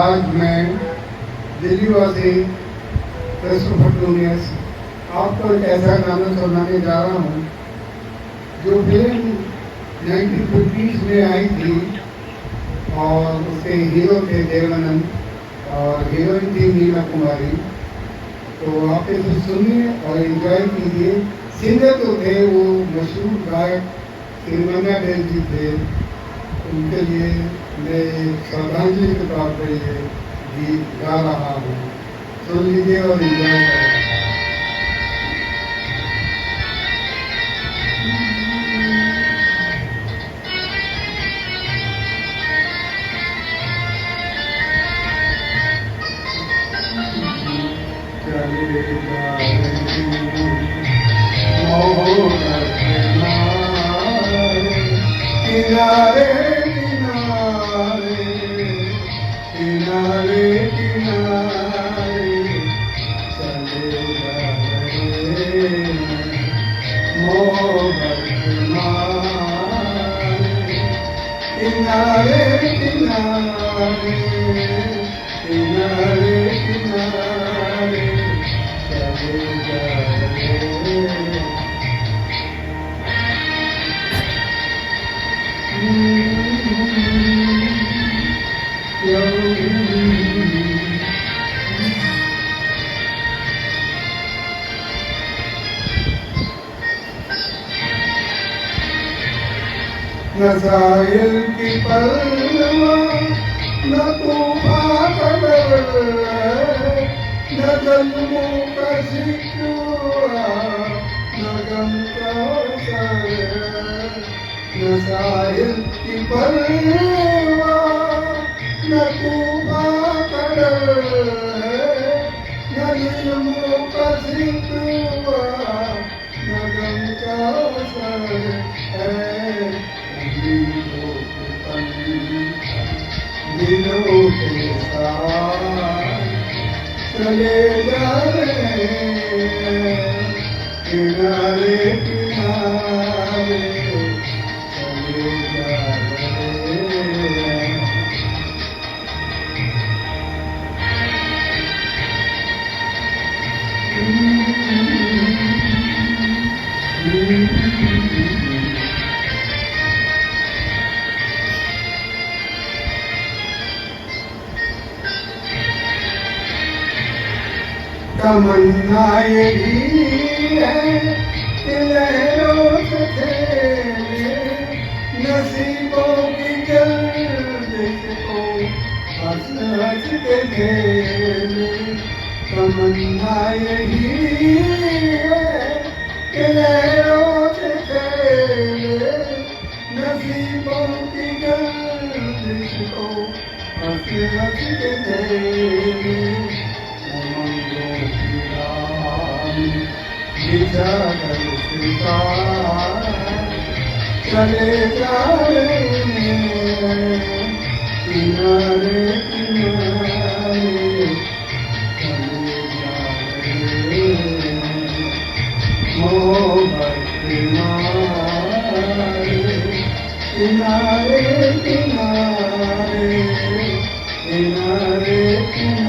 आज मैं दिल्ली वासी क्रिस्टोफर टूनियस आपको एक ऐसा गाना सुनाने जा रहा हूँ जो फिल्म 1950s में आई थी और उसके हीरो थे देवानंद और हीरोइन थी मीना कुमारी। तो आप इसे सुनिए और एंजॉय कीजिए। सिंगर जो थे वो मशहूर गायक श्रीमन्ना बेल जी थे। उनके लिए मैं श्रद्धांजलि के तौर पर ये गीत गा रहा हूँ। सुन लीजिए और एंजॉय करें। किनारे किनारे किनारे किनारे चले जा रहे मोहब्बत किनारे किनारे किनारे किनारे चले जा रहे। नज़ाइल की पलवा न तूफ़ान का डर, न ज़ुल्मों का शिकवा, न गम का असर। नज़ाइल की पलवा न तूफ़ान का डर, न ज़ुल्मों का शिकवा, न गम का असर है। दिलों के साथ चले जा रहे किनारे किनारे चले जा रहे। तमन्ना यही है कि लहरों से खेले, नसीबों की गर्दिश को हंस हंस के खेले। तमन्ना यही है कि लहरों से खेले, नसीबों की गर्दिश को हंस हंस के खेले। चले जा रहे किनारे किनारे चले जा रहे मोहब्बत किनारे किनारे किनारे किनारे।